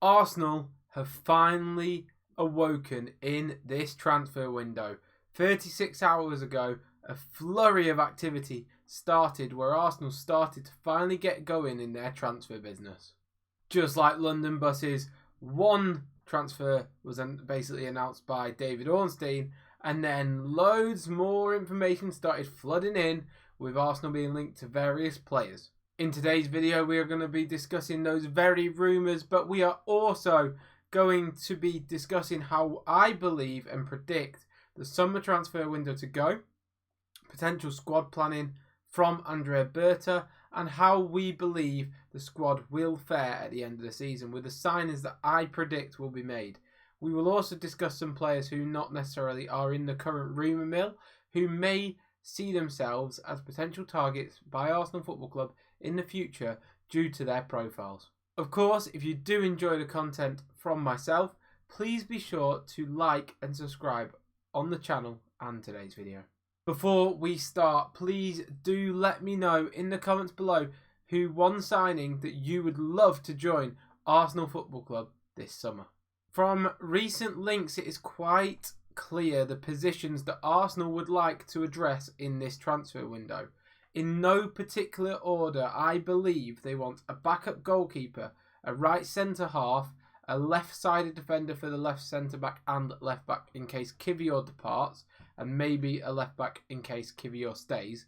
Arsenal have finally awoken in this transfer window. 36 hours ago, a flurry of activity started where Arsenal started to finally get going in their transfer business. Just like London buses, one transfer was basically announced by David Ornstein, and then loads more information started flooding in, with Arsenal being linked to various players. In today's video, we are going to be discussing those very rumours, but we are also going to be discussing how I believe and predict the summer transfer window to go, potential squad planning from Andrea Berta, and how we believe the squad will fare at the end of the season with the signings that I predict will be made. We will also discuss some players who not necessarily are in the current rumour mill, who may see themselves as potential targets by Arsenal Football Club in the future due to their profiles. Of course, if you do enjoy the content from myself, please be sure to like and subscribe on the channel and today's video. Before we start, please do let me know in the comments below who one signing that you would love to join Arsenal Football Club this summer. From recent links, it is quite clear the positions that Arsenal would like to address in this transfer window. In no particular order, I believe they want a backup goalkeeper, a right centre-half, a left-sided defender for the left centre-back and left-back in case Kivior departs, and maybe a left-back in case Kivior stays.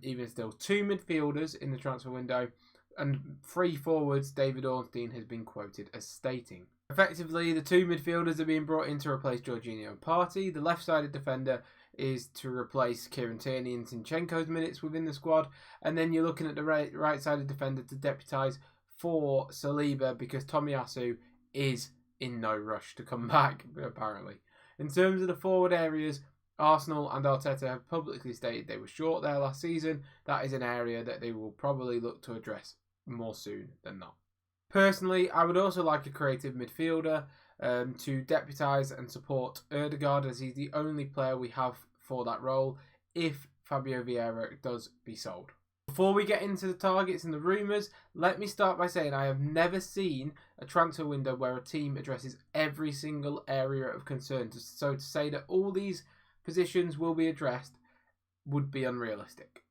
Even still, 2 midfielders in the transfer window, and 3 forwards, David Ornstein has been quoted as stating. Effectively, the 2 midfielders are being brought in to replace Jorginho and Partey. The left-sided defender is to replace Kieran Tierney and Zinchenko's minutes within the squad. And then you're looking at the right-sided defender to deputise for Saliba because Tomiyasu is in no rush to come back, apparently. In terms of the forward areas, Arsenal and Arteta have publicly stated they were short there last season. That is an area that they will probably look to address more soon than not. Personally, I would also like a creative midfielder to deputise and support Ødegaard, as he's the only player we have for that role if Fabio Vieira does be sold. Before we get into the targets and the rumours, let me start by saying I have never seen a transfer window where a team addresses every single area of concern. So to say that all these positions will be addressed would be unrealistic.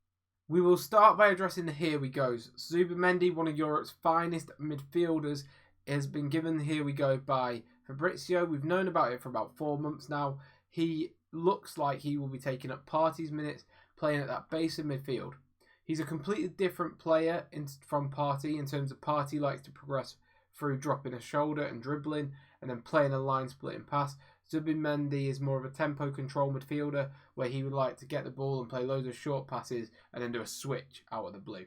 We will start by addressing the here we goes. Zubimendi, one of Europe's finest midfielders, has been given the here we go by Fabrizio. We've known about it for about 4 months now. He looks like he will be taking up Partey's minutes, playing at that base of midfield. He's a completely different player from Partey in terms of Partey likes to progress through dropping a shoulder and dribbling and then playing a line splitting pass. Zubimendi is more of a tempo control midfielder where he would like to get the ball and play loads of short passes and then do a switch out of the blue.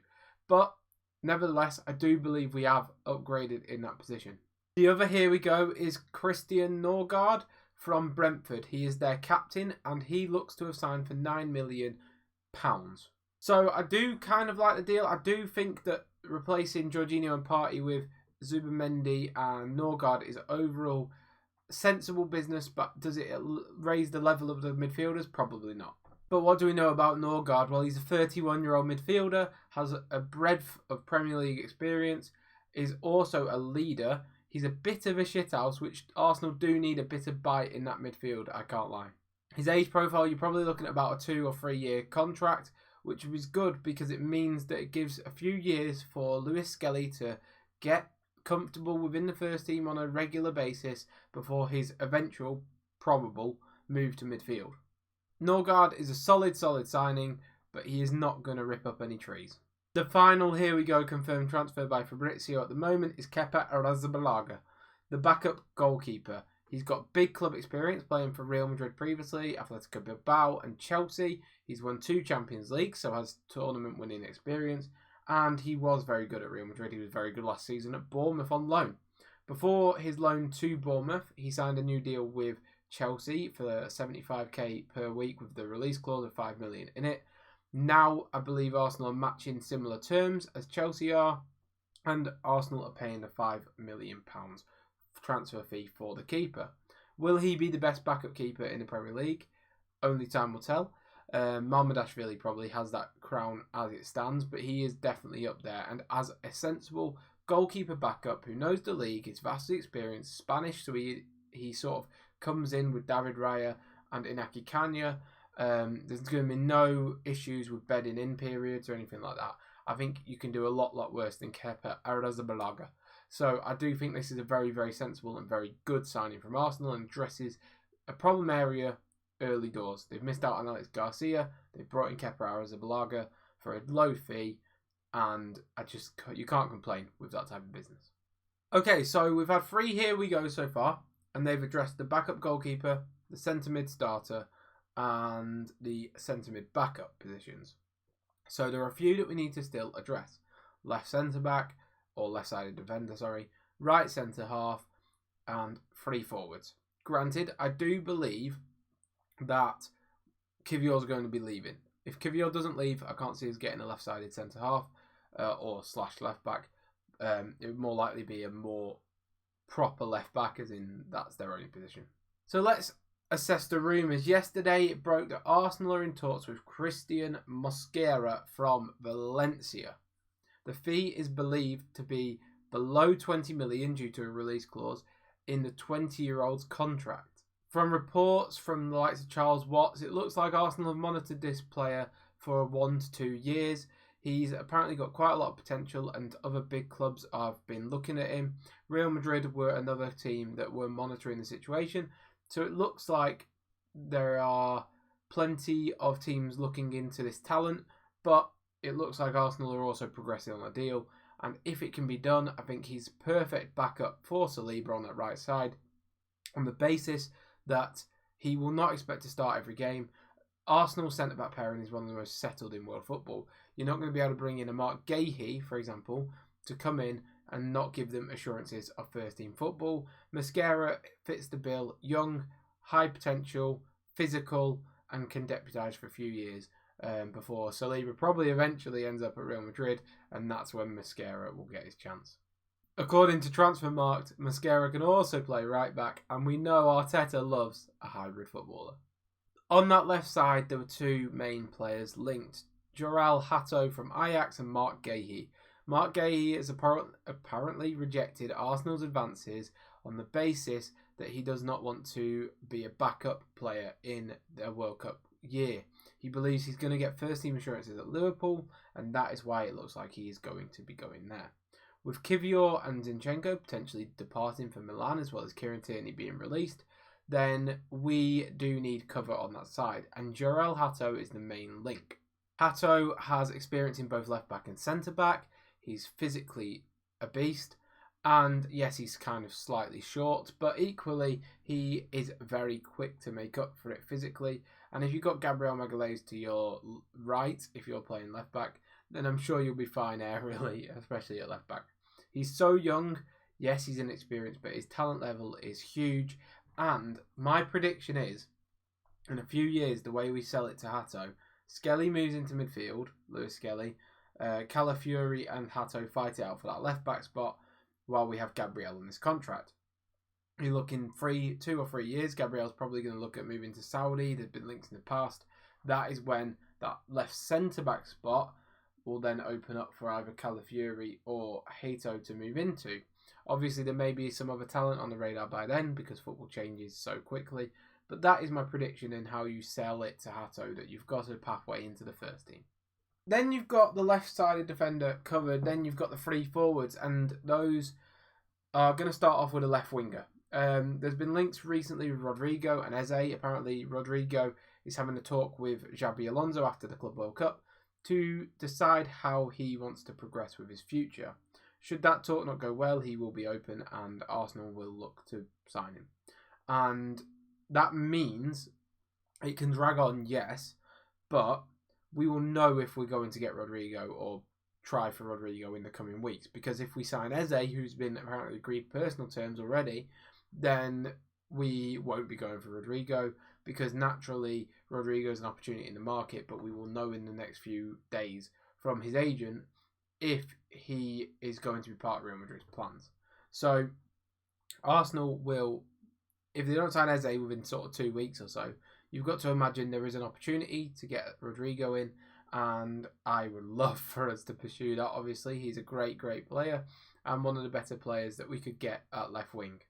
But nevertheless, I do believe we have upgraded in that position. The other here we go is Christian Norgard from Brentford. He is their captain and he looks to have signed for £9 million. So I do kind of like the deal. I do think that replacing Jorginho and Partey with Zubimendi and Norgard is overall sensible business, but does it raise the level of the midfielders? Probably not. But what do we know about Norgard? Well, he's a 31-year-old midfielder, has a breadth of Premier League experience, is also a leader. He's a bit of a shithouse, which Arsenal do need a bit of bite in that midfield, I can't lie. His age profile, you're probably looking at about a 2 or 3 year contract, which is good because it means that it gives a few years for Lewis Skelly to get comfortable within the first team on a regular basis before his eventual, probable, move to midfield. Norgard is a solid signing, but he is not going to rip up any trees. The final here we go confirmed transfer by Fabrizio at the moment is Kepa Arrizabalaga, the backup goalkeeper. He's got big club experience playing for Real Madrid previously, Atletico Bilbao and Chelsea. He's won 2 Champions Leagues, so has tournament winning experience. And he was very good at Real Madrid. He was very good last season at Bournemouth on loan. Before his loan to Bournemouth, he signed a new deal with Chelsea for $75k per week with the release clause of $5 million in it. Now, I believe Arsenal are matching similar terms as Chelsea are, and Arsenal are paying the £5 million transfer fee for the keeper. Will he be the best backup keeper in the Premier League? Only time will tell. Mamardashvili probably has that crown as it stands, but he is definitely up there. And as a sensible goalkeeper backup who knows the league, is vastly experienced, Spanish, so he sort of comes in with David Raya and Inaki Kanya. There's going to be no issues with bedding in periods or anything like that. I think you can do a lot worse than Kepa Arrizabalaga. So I do think this is a very, very sensible and very good signing from Arsenal and addresses a problem area early doors. They've missed out on Alex Garcia. They've brought in Kepa Arrizabalaga for a low fee, and you can't complain with that type of business. Okay, so we've had 3 here we go so far, and they've addressed the backup goalkeeper, the centre mid starter, and the centre mid backup positions. So there are a few that we need to still address. Left centre back, or left sided defender, right centre half, and 3 forwards. Granted, I do believe that Kivior's going to be leaving. If Kivior doesn't leave, I can't see us getting a left sided centre half or / left back. It would more likely be a more proper left back, as in that's their only position. So let's assess the rumours. Yesterday it broke that Arsenal are in talks with Christian Mosquera from Valencia. The fee is believed to be below 20 million due to a release clause in the 20-year-old's contract. From reports from the likes of Charles Watts, it looks like Arsenal have monitored this player for 1 to 2 years. He's apparently got quite a lot of potential, and other big clubs have been looking at him. Real Madrid were another team that were monitoring the situation. So it looks like there are plenty of teams looking into this talent, but it looks like Arsenal are also progressing on a deal. And if it can be done, I think he's perfect backup for Saliba on that right side, on the basis that he will not expect to start every game. Arsenal centre-back pairing is one of the most settled in world football. You're not going to be able to bring in a Mark Gahey, for example, to come in and not give them assurances of first-team football. Mosquera fits the bill. Young, high potential, physical, and can deputise for a few years before Saliba probably eventually ends up at Real Madrid, and that's when Mosquera will get his chance. According to Transfermarkt, Mosquera can also play right back, and we know Arteta loves a hybrid footballer. On that left side, there were 2 main players linked. Joral Hatto from Ajax and Mark Gahey. Mark Gahey has apparently rejected Arsenal's advances on the basis that he does not want to be a backup player in the World Cup year. He believes he's going to get first team assurances at Liverpool, and that is why it looks like he is going to be going there. With Kivior and Zinchenko potentially departing for Milan, as well as Kieran Tierney being released, then we do need cover on that side, and Joral Hatto is the main link. Hatto has experience in both left back and centre back. He's physically a beast, and yes, he's kind of slightly short, but equally he is very quick to make up for it physically. And if you've got Gabriel Magalhaes to your right, if you're playing left back, then I'm sure you'll be fine aerially, especially at left back. He's so young. Yes, he's inexperienced, but his talent level is huge. And my prediction is, in a few years, the way we sell it to Hatto, Skelly moves into midfield, Lewis Skelly, Calafiori and Hatto fight it out for that left back spot while we have Gabriel in this contract. You look in 2 or 3 years, Gabriel's probably going to look at moving to Saudi. There's been links in the past. That is when that left centre-back spot will then open up for either Calafiori or Hato to move into. Obviously, there may be some other talent on the radar by then because football changes so quickly. But that is my prediction in how you sell it to Hatto, that you've got a pathway into the first team. Then you've got the left-sided defender covered. Then you've got the 3 forwards, and those are going to start off with a left winger. There's been links recently with Rodrigo and Eze. Apparently, Rodrigo is having a talk with Xabi Alonso after the Club World Cup to decide how he wants to progress with his future. Should that talk not go well, he will be open and Arsenal will look to sign him. And that means it can drag on, yes, but we will know if we're going to get Rodrigo or try for Rodrigo in the coming weeks. Because if we sign Eze, who's been apparently agreed personal terms already, then we won't be going for Rodrigo, because naturally Rodrigo's an opportunity in the market, but we will know in the next few days from his agent if he is going to be part of Real Madrid's plans. So Arsenal will, if they don't sign Eze within sort of 2 weeks or so, you've got to imagine there is an opportunity to get Rodrigo in, and I would love for us to pursue that. Obviously, he's a great player, and one of the better players that we could get at left wing.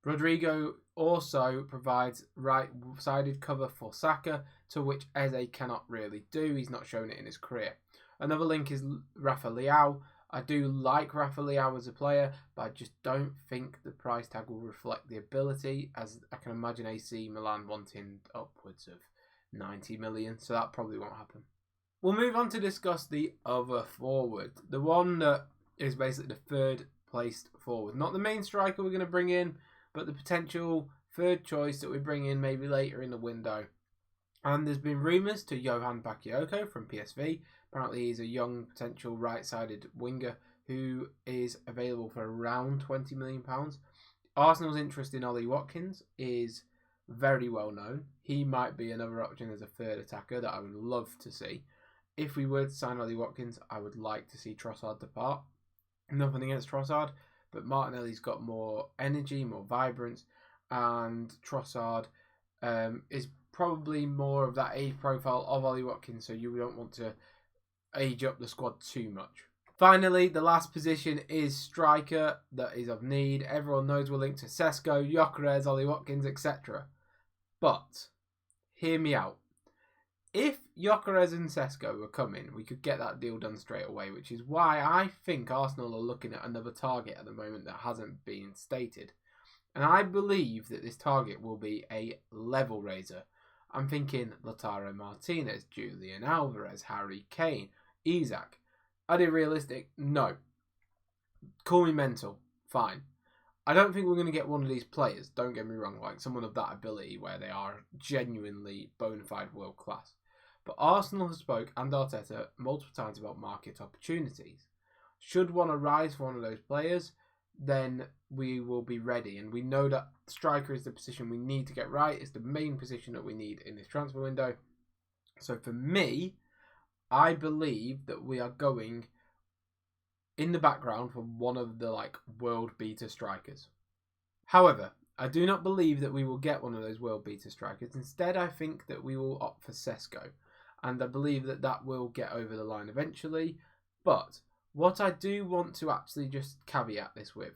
Rodrigo also provides right-sided cover for Saka, to which Eze cannot really do. He's not shown it in his career. Another link is Rafa Leao. I do like Rafa Leao as a player, but I just don't think the price tag will reflect the ability, as I can imagine AC Milan wanting upwards of 90 million, so that probably won't happen. We'll move on to discuss the other forward, the one that is basically the third placed forward. Not the main striker we're going to bring in, but the potential third choice that we bring in maybe later in the window. And there's been rumours to Johan Bakayoko from PSV. Apparently he's a young potential right-sided winger who is available for around £20 million. Arsenal's interest in Ollie Watkins is very well known. He might be another option as a third attacker that I would love to see. If we were to sign Ollie Watkins, I would like to see Trossard depart. Nothing against Trossard, but Martinelli's got more energy, more vibrance, and Trossard is probably more of that age profile of Ollie Watkins, so you don't want to age up the squad too much. Finally, the last position is striker that is of need. Everyone knows we're linked to Sesko, Gyökeres, Ollie Watkins, etc. But, hear me out. If Gyökeres and Sesko were coming, we could get that deal done straight away, which is why I think Arsenal are looking at another target at the moment that hasn't been stated. And I believe that this target will be a level raiser. I'm thinking Lautaro Martinez, Julian Alvarez, Harry Kane, Isak. Are they realistic? No. Call me mental. Fine. I don't think we're going to get one of these players, don't get me wrong, like someone of that ability where they are genuinely bona fide world class. But Arsenal has spoke, and Arteta, multiple times about market opportunities. Should one arise for one of those players, then we will be ready. And we know that striker is the position we need to get right. It's the main position that we need in this transfer window. So for me, I believe that we are going in the background for one of the world beater strikers. However, I do not believe that we will get one of those world beater strikers. Instead, I think that we will opt for Sesko. And I believe that that will get over the line eventually. But what I do want to actually just caveat this with,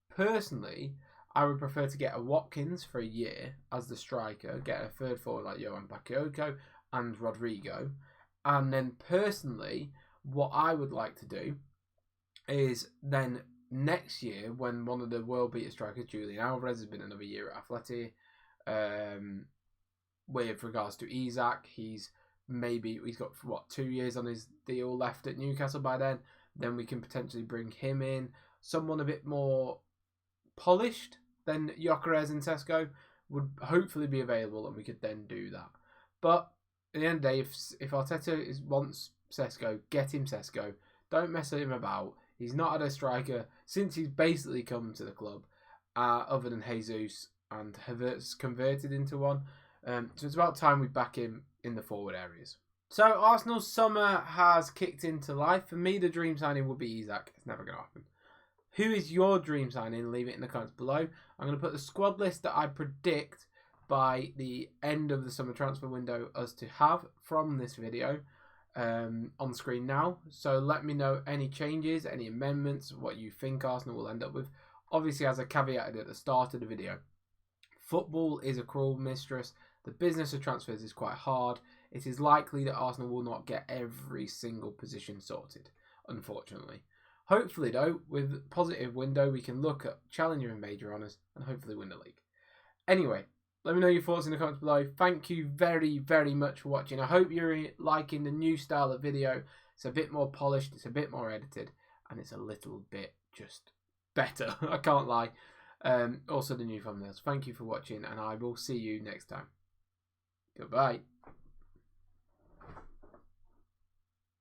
personally, I would prefer to get a Watkins for a year as the striker, get a third forward like Johan Bakayoko and Rodrigo. And then personally, what I would like to do is then next year, when one of the world beater strikers, Julian Alvarez, has been another year at Atleti, with regards to Isak, he's got 2 years on his deal left at Newcastle by then. Then we can potentially bring him in. Someone a bit more polished than Gyökeres and Sesko would hopefully be available, and we could then do that. But at the end of the day, if Arteta wants Sesko, get him Sesko. Don't mess him about. He's not had a striker since he's basically come to the club, other than Jesus, and Havertz converted into one. So it's about time we back him in the forward areas. So Arsenal's summer has kicked into life. For me, the dream signing would be Isak. It's never going to happen. Who is your dream signing? Leave it in the comments below. I'm going to put the squad list that I predict by the end of the summer transfer window us to have from this video on screen now. So let me know any changes, any amendments, what you think Arsenal will end up with. Obviously, as I caveated at the start of the video, football is a cruel mistress. The business of transfers is quite hard. It is likely that Arsenal will not get every single position sorted, unfortunately. Hopefully, though, with positive window, we can look at Challenger and Major Honours and hopefully win the league. Anyway, let me know your thoughts in the comments below. Thank you very, very much for watching. I hope you're liking the new style of video. It's a bit more polished, it's a bit more edited, and it's a little bit just better. I can't lie. Also, the new thumbnails. Thank you for watching, and I will see you next time. Goodbye.